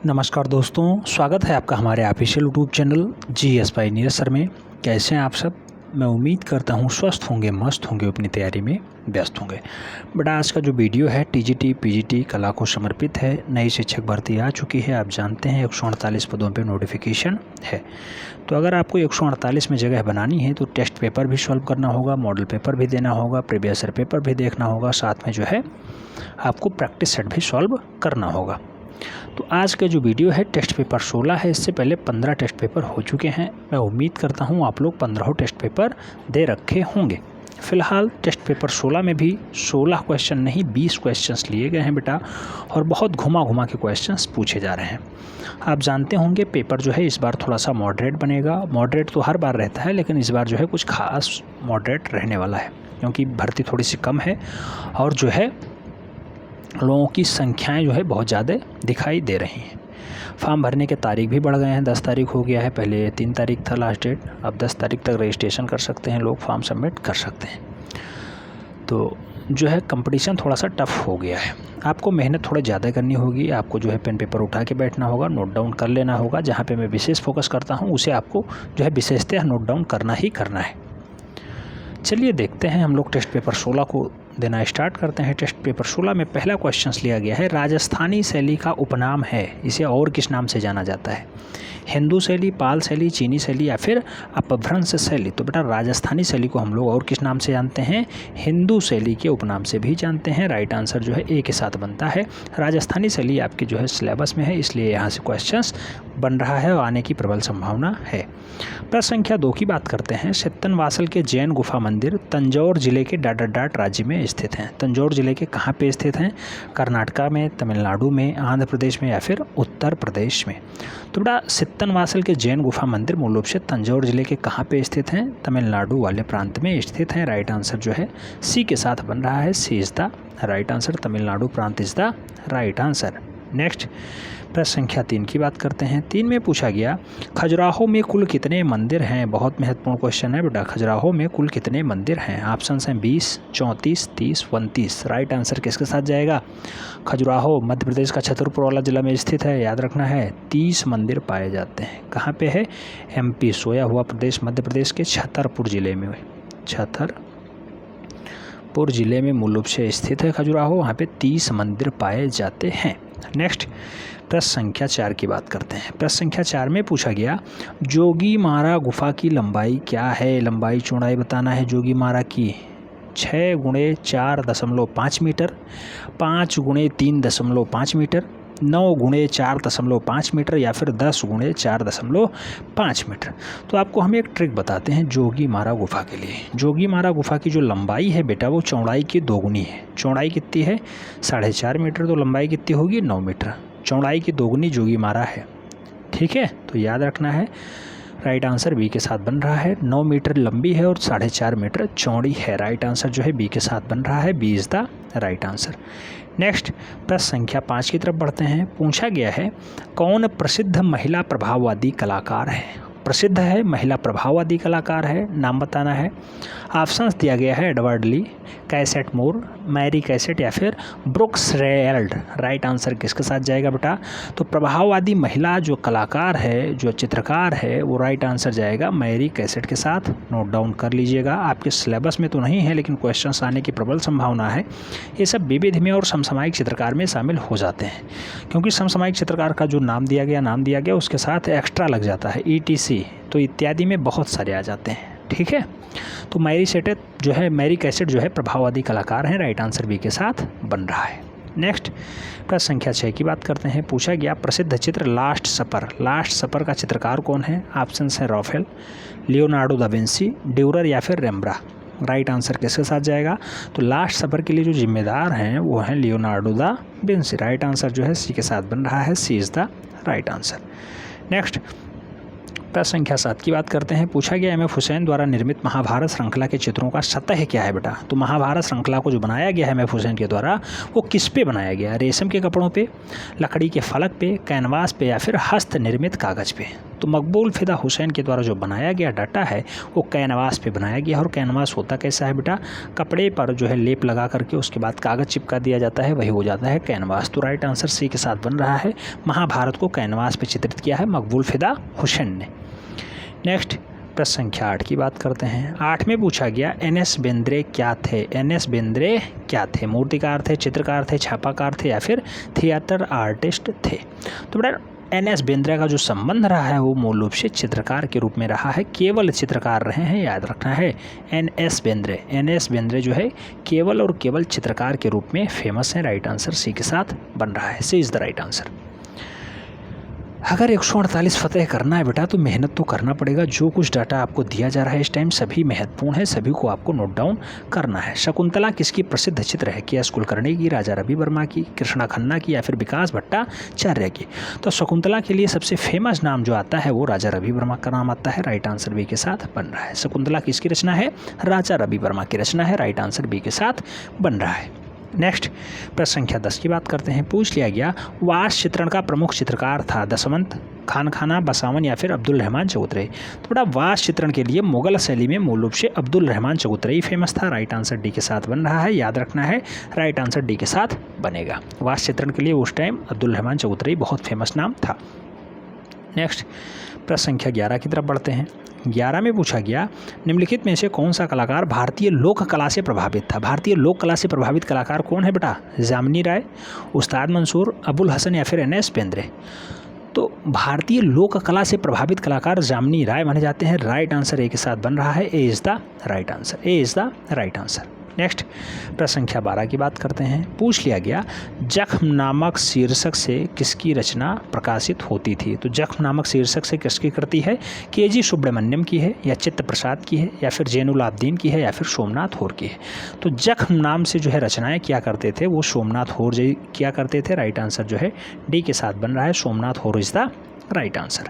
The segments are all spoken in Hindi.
नमस्कार दोस्तों, स्वागत है आपका हमारे official YouTube channel GS Pioneer sir में। कैसे हैं आप सब? मैं उम्मीद करता हूं स्वस्थ होंगे, मस्त होंगे, अपनी तैयारी में व्यस्त होंगे। बट आज का जो वीडियो है टीजीटी पीजीटी कला को समर्पित है। नई शिक्षक भर्ती आ चुकी है, आप जानते हैं 148 पदों पे नोटिफिकेशन है। तो अगर आपको 148 में जगह बनानी है तो टेस्ट पेपर भी सॉल्व करना होगा, मॉडल पेपर भी देना होगा, प्रीवियस ईयर पेपर भी देखना होगा, साथ में जो है आपको प्रैक्टिस सेट भी सॉल्व करना होगा। तो आज का जो वीडियो है टेस्ट पेपर 16 है। इससे पहले 15 टेस्ट पेपर हो चुके हैं। मैं उम्मीद करता हूं आप लोग 15 टेस्ट पेपर दे रखे होंगे। फ़िलहाल टेस्ट पेपर 16 में भी 16 क्वेश्चन नहीं 20 क्वेश्चंस लिए गए हैं बेटा, और बहुत घुमा घुमा के क्वेश्चंस पूछे जा रहे हैं। आप जानते होंगे पेपर जो है इस बार थोड़ा सा मॉडरेट बनेगा। मॉडरेट तो हर बार रहता है, लेकिन इस बार जो है कुछ खास मॉडरेट रहने वाला है, क्योंकि भर्ती थोड़ी सी कम है और जो है लोगों की संख्याएं जो है बहुत ज़्यादा दिखाई दे रही हैं। फॉर्म भरने के तारीख भी बढ़ गए हैं, 10 तारीख हो गया है। पहले 3 तारीख था लास्ट डेट, अब 10 तारीख तक रजिस्ट्रेशन कर सकते हैं लोग, फॉर्म सबमिट कर सकते हैं। तो जो है कंपटीशन थोड़ा सा टफ हो गया है। आपको मेहनत थोड़ा ज़्यादा करनी होगी। आपको जो है पेन पेपर उठा के बैठना होगा, नोट डाउन कर लेना होगा। जहाँ पे मैं विशेष फोकस करता हूँ उसे आपको जो है विशेषतः नोट डाउन करना ही करना है। चलिए देखते हैं, हम लोग टेस्ट पेपर 16 को देना स्टार्ट करते हैं। टेस्ट पेपर 16 में पहला क्वेश्चन लिया गया है, राजस्थानी शैली का उपनाम है, इसे और किस नाम से जाना जाता है? हिंदू शैली, पाल शैली, चीनी शैली या फिर अपभ्रंश शैली? तो बेटा राजस्थानी शैली को हम लोग और किस नाम से जानते हैं? हिंदू शैली के उपनाम से भी जानते हैं। राइट आंसर जो है ए के साथ बनता है। राजस्थानी शैली आपकी जो है सिलेबस में है, इसलिए यहाँ से क्वेश्चंस बन रहा है और आने की प्रबल संभावना है। प्रश्न संख्या 2 की बात करते हैं। सित्तनवासल के जैन गुफा मंदिर तंजौर जिले के डाट राज्य में स्थित हैं। तंजौर जिले के कहाँ पे स्थित हैं? कर्नाटका में, तमिलनाडु में, आंध्र प्रदेश में या फिर उत्तर प्रदेश में? तो बेटा सित्तनवासल के जैन गुफा मंदिर मूल रूप से तंजौर जिले के कहाँ पे स्थित हैं? तमिलनाडु वाले प्रांत में स्थित हैं। राइट आंसर जो है सी के साथ बन रहा है। C is the right answer. Tamil Nadu प्रांत is the right answer. Next प्रश्न संख्या 3 की बात करते हैं। 3 में पूछा गया, खजुराहो में कुल कितने मंदिर हैं? बहुत महत्वपूर्ण क्वेश्चन है बेटा। खजुराहो में कुल कितने मंदिर हैं? ऑप्शन हैं 20, 34, 30, 29। राइट आंसर किसके साथ जाएगा? खजुराहो मध्य प्रदेश का छतरपुर वाला जिला में स्थित है, याद रखना है। 30 मंदिर पाए जाते हैं। कहाँ पे है? MP, सोया हुआ प्रदेश, मध्य प्रदेश के छतरपुर जिले में, छतरपुर जिले में मूल रूप से स्थित है खजुराहो। वहाँ पे 30 मंदिर पाए जाते हैं। नेक्स्ट प्रश्न संख्या 4 की बात करते हैं। प्रश्न संख्या 4 में पूछा गया, जोगीमारा गुफा की लंबाई क्या है? लंबाई चौड़ाई बताना है जोगीमारा की। 6 × 4.5 मीटर, 5 × 3.5 मीटर, 9 × 4.5 मीटर या फिर 10 × 4.5 मीटर? तो आपको हम एक ट्रिक बताते हैं जोगीमारा गुफा के लिए। जोगीमारा गुफा की जो लंबाई है बेटा वो चौड़ाई की दोगुनी है। चौड़ाई कितनी है? 4.5 मीटर, तो लंबाई कितनी होगी? 9 मीटर। चौड़ाई की दोगुनी जोगीमारा है, ठीक है, तो याद रखना है। राइट आंसर बी के साथ बन रहा है। 9 मीटर लंबी है और 4.5 मीटर चौड़ी है। राइट आंसर जो है बी के साथ बन रहा है। B is the right answer. Next प्रश्न संख्या 5 की तरफ बढ़ते हैं। पूछा गया है, कौन प्रसिद्ध महिला प्रभाववादी कलाकार है? प्रसिद्ध है, महिला प्रभाववादी कलाकार है, नाम बताना है। ऑप्शंस दिया गया है, एडवर्ड ली, कैसेट मोर, मैरी कैसेट या फिर ब्रुक्स रेयल्ड। राइट आंसर किसके साथ जाएगा बेटा? तो प्रभाववादी महिला जो कलाकार है, जो चित्रकार है, वो राइट आंसर जाएगा मैरी कैसेट के साथ। नोट डाउन कर लीजिएगा। आपके सिलेबस में तो नहीं है, लेकिन क्वेश्चंस आने की प्रबल संभावना है। ये सब विविध में और समसामयिक चित्रकार में शामिल हो जाते हैं, क्योंकि समसामयिक चित्रकार का जो नाम दिया गया उसके साथ एक्स्ट्रा लग जाता है, ETC, तो इत्यादि में बहुत सारे आ जाते हैं, ठीक है। तो मैरी कैसेट जो है प्रभाववादी कलाकार हैं। राइट आंसर बी के साथ बन रहा है। नेक्स्ट प्रश्न संख्या 6 की बात करते हैं। पूछा गया, प्रसिद्ध चित्र लास्ट सपर का चित्रकार कौन है? ऑप्शन हैं Raphael, Leonardo da Vinci, Durer या फिर रेम्ब्रा? राइट आंसर किसके साथ जाएगा? तो लास्ट सपर के लिए जो जिम्मेदार हैं वो हैं Leonardo da Vinci. Right answer जो है सी के साथ बन रहा है। C is the right answer. Next प्रश्न संख्या 7 की बात करते हैं। पूछा गया, MF हुसैन द्वारा निर्मित महाभारत श्रृंखला के चित्रों का सतह क्या है बेटा? तो महाभारत श्रृंखला को जो बनाया गया है MF हुसैन के द्वारा, वो किस पे बनाया गया है? रेशम के कपड़ों पे, लकड़ी के फलक पे, कैनवास पे या फिर हस्त निर्मित कागज़ पे? तो मकबूल फ़िदा हुसैन के द्वारा जो बनाया गया डाटा है वो कैनवास पे बनाया गया। और कैनवास होता कैसा है बेटा, कपड़े पर जो है लेप लगा करके उसके बाद कागज़ चिपका दिया जाता है, वही हो जाता है कैनवास। तो राइट आंसर सी के साथ बन रहा है, महाभारत को कैनवास पे चित्रित किया है मकबूल फ़िदा हुसैन ने। नेक्स्ट प्रश्न संख्या 8 की बात करते हैं। 8 में पूछा गया एन.एस. बेंद्रे क्या थे। एन.एस. बेंद्रे क्या थे, मूर्तिकार थे, चित्रकार थे, छापाकार थे या फिर थिएटर आर्टिस्ट थे। तो बेटा एन.एस. बेंद्रे का जो संबंध रहा है वो मूल रूप से चित्रकार के रूप में रहा है, केवल चित्रकार रहे हैं, याद रखना है। एन.एस. बेंद्रे जो है केवल और केवल चित्रकार के रूप में फेमस है। राइट आंसर सी के साथ बन रहा है, C is the right answer. अगर 148 फतेह करना है बेटा तो मेहनत तो करना पड़ेगा। जो कुछ डाटा आपको दिया जा रहा है इस टाइम सभी महत्वपूर्ण है, सभी को आपको नोट डाउन करना है। शकुंतला किसकी प्रसिद्ध चित्र है, के.एस. कुलकर्णी की, राजा रवि वर्मा की, कृष्णा खन्ना की या फिर विकास भट्टाचार्य की। तो शकुंतला के लिए सबसे फेमस नाम जो आता है वो राजा रवि वर्मा का नाम आता है। राइट आंसर बी के साथ बन रहा है। शकुंतला किसकी रचना है, राजा रवि वर्मा की रचना है। राइट आंसर बी के साथ बन रहा है। नेक्स्ट प्रश्न संख्या 10 की बात करते हैं। पूछ लिया गया वास चित्रण का प्रमुख चित्रकार था दशवंत, खानखाना, बसावन या फिर अब्दुल रहमान चबूतराई। तो बड़ा वास चित्रण के लिए मुगल शैली में मूल रूप से अब्दुल रहमान चबूतराई फेमस था। राइट आंसर डी के साथ बन रहा है, याद रखना है। राइट आंसर डी के साथ बनेगा। वास चित्रण के लिए उस टाइम अब्दुल रहमान चबूतराई बहुत फेमस नाम था। नेक्स्ट प्रश्न संख्या 11 की तरफ बढ़ते हैं। 11 में पूछा गया निम्नलिखित में से कौन सा कलाकार भारतीय लोक कला से प्रभावित था। भारतीय लोक कला से प्रभावित कलाकार कौन है बेटा, जामिनी राय, उस्ताद मंसूर, अबुल हसन या फिर एन.एस. बेंद्रे। तो भारतीय लोक कला से प्रभावित कलाकार जामिनी राय माने जाते हैं। राइट आंसर ए के साथ बन रहा है, A is the right answer, A is the right answer. Next प्रश्न संख्या 12 की बात करते हैं। पूछ लिया गया जख्म नामक शीर्षक से किसकी रचना प्रकाशित होती थी। तो जख्म नामक शीर्षक से किसकी कृति है, के.जी. सुब्रमण्यम की है या चित्त प्रसाद की है या फिर जैनुल आबदीन की है या फिर सोमनाथ होर की है। तो जख्म नाम से जो है रचनाएं किया करते थे वो सोमनाथ होर जी किया करते थे। राइट आंसर जो है डी के साथ बन रहा है, सोमनाथ होर is the right answer.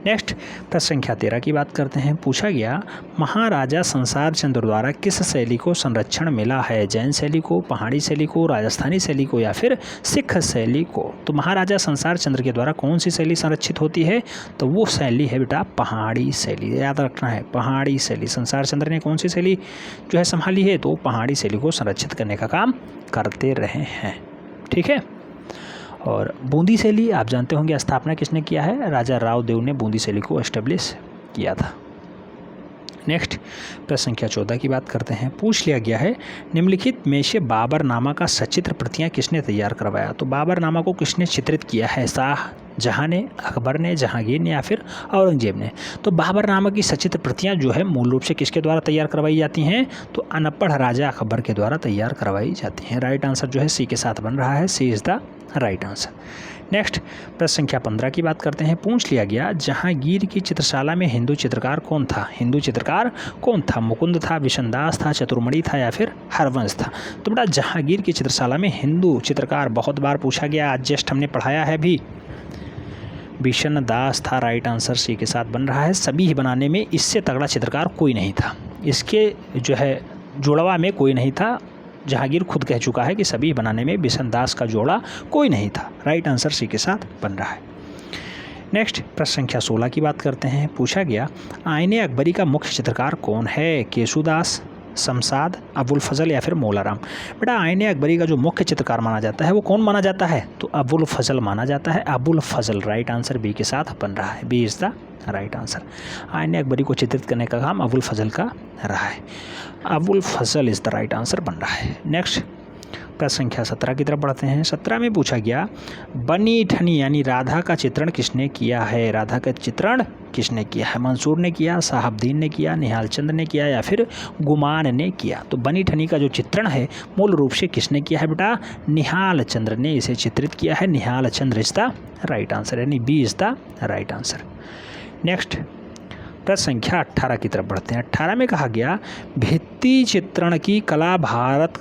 Next प्रश्न संख्या 13 की बात करते हैं। पूछा गया महाराजा संसार चंद्र द्वारा किस शैली को संरक्षण मिला है, जैन शैली को, पहाड़ी शैली को, राजस्थानी शैली को या फिर सिख शैली को। तो महाराजा संसार चंद्र के द्वारा कौन सी शैली संरक्षित होती है, तो वो शैली है बेटा पहाड़ी शैली, याद रखना है पहाड़ी शैली। संसार चंद्र ने कौन सी शैली जो है संभाली है, तो पहाड़ी शैली को संरक्षित करने का काम करते रहे हैं। ठीक है। और बूंदी शैली आप जानते होंगे स्थापना किसने किया है, राजा राव देव ने बूंदी शैली को एस्टेब्लिश किया था। नेक्स्ट प्रश्न संख्या 14 की बात करते हैं। पूछ लिया गया है निम्नलिखित में से बाबरनामा का सचित्र प्रतियां किसने तैयार करवाया। तो बाबरनामा को किसने चित्रित किया है, शाह जहाँ ने, अकबर ने, जहांगीर ने या फिर औरंगजेब ने। तो बाबरनामा की सचित्र प्रतियां जो है मूल रूप से किसके द्वारा तैयार करवाई जाती हैं, तो अनपढ़ राजा अकबर के द्वारा तैयार करवाई जाती हैं। राइट आंसर जो है सी के साथ बन रहा है, C is the right answer. Next प्रश्न संख्या 15 की बात करते हैं। पूछ लिया गया जहांगीर की चित्रशाला में हिंदू चित्रकार कौन था। हिंदू चित्रकार कौन था, मुकुंद था, विशनदास था, चतुर्मणि था या फिर हरवंश था। तो बेटा जहांगीर की चित्रशाला में हिंदू चित्रकार बहुत बार पूछा गया, आज जस्ट हमने पढ़ाया है भी, विशन दास था। राइट आंसर सी के साथ बन रहा है। सभी ही बनाने में इससे तगड़ा चित्रकार कोई नहीं था, इसके जो है जोड़वा में कोई नहीं था। जहांगीर खुद कह चुका है कि सभी बनाने में विशन दास का जोड़ा कोई नहीं था। राइट आंसर सी के साथ बन रहा है। नेक्स्ट प्रश्न संख्या 16 की बात करते हैं। पूछा गया आईने अकबरी का मुख्य चित्रकार कौन है, केशुदास, शमशाद, अबुल फजल या फिर मौलाराम। बेटा आईने अकबरी का जो मुख्य चित्रकार माना जाता है वो कौन माना जाता है, तो अबुल फजल माना जाता है, Abul Fazal. Right answer B के साथ बन रहा है, B is the right answer. Aine Akbari को चित्रित करने का काम अबुल फजल का रहा है, अबुल फजल इज़ द राइट आंसर बन रहा है। नेक्स्ट प्रश्न संख्या 17 की तरफ बढ़ते हैं। 17 में पूछा गया बनी ठनी यानी राधा का चित्रण किसने किया है। राधा का चित्रण किसने किया है, मंसूर ने किया, साहबदीन ने किया, निहाल चंद ने किया या फिर गुमान ने किया। तो बनी ठनी का जो चित्रण है मूल रूप से किसने किया है बेटा, निहाल चंद्र ने इसे चित्रित किया है। Nihal Chandra is the right answer, यानी B is the right answer. Next प्रश्न संख्या 18 की तरफ बढ़ते हैं। 18 में कहा गया भित्ति चित्रण की कला भारत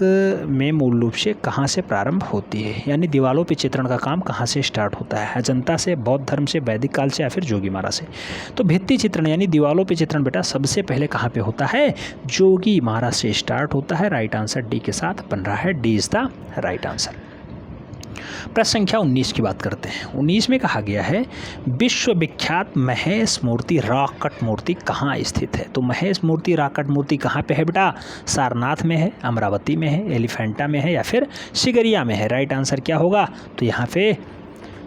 में मूल रूप से कहाँ से प्रारंभ होती है, यानी दीवालों पे चित्रण का काम कहाँ से स्टार्ट होता है, अजंता से, बौद्ध धर्म से, वैदिक काल से या फिर जोगीमारा से। तो भित्ति चित्रण यानी दीवालों पे चित्रण बेटा सबसे पहले कहाँ पे होता है, जोगीमारा से स्टार्ट होता है। राइट आंसर डी के साथ बन रहा है, D is the right answer. प्रश्न संख्या 19 की बात करते हैं। 19 में कहा गया है विश्व विख्यात महेश मूर्ति रॉक कट मूर्ति कहाँ स्थित है। तो महेश मूर्ति रॉक कट मूर्ति कहाँ पे है बेटा? सारनाथ में है, अमरावती में है, एलिफेंटा में है या फिर सिगरिया में है। राइट आंसर क्या होगा? तो यहाँ पे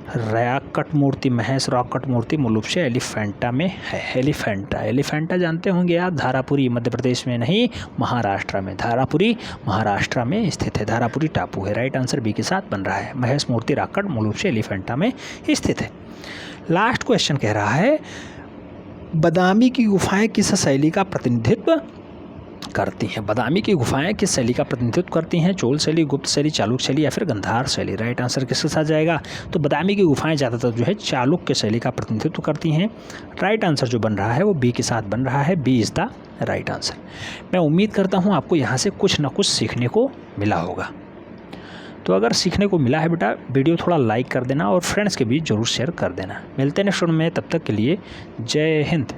रॉक कट मूर्ति, महेश रॉक कट मूर्ति मूल रूप से एलिफेंटा में है। एलिफेंटा जानते होंगे आप, धारापुरी मध्य प्रदेश में नहीं, महाराष्ट्र में। धारापुरी महाराष्ट्र में स्थित है, धारापुरी टापू है। राइट आंसर बी के साथ बन रहा है। महेश मूर्ति रॉक कट मूल रूप से एलिफेंटा में स्थित है। लास्ट क्वेश्चन कह रहा है बादामी की गुफाएं किस शैली का प्रतिनिधित्व करती हैं। बादामी की गुफाएं किस शैली का प्रतिनिधित्व करती हैं? चोल शैली, गुप्त शैली, चालुक्य शैली या फिर गंधार शैली। राइट आंसर किसके साथ जाएगा? तो बादामी की गुफाएं ज़्यादातर जो है चालुक्य शैली का प्रतिनिधित्व करती हैं। राइट आंसर जो बन रहा है वो बी के साथ बन रहा है। B is the right answer. मैं उम्मीद करता हूँ आपको यहाँ से कुछ ना कुछ सीखने को मिला होगा। तो अगर सीखने को मिला है बेटा, वीडियो थोड़ा लाइक कर देना और फ्रेंड्स के बीच ज़रूर शेयर कर देना। मिलते हैं नेक्स्ट वीडियो में, तब तक के लिए जय हिंद।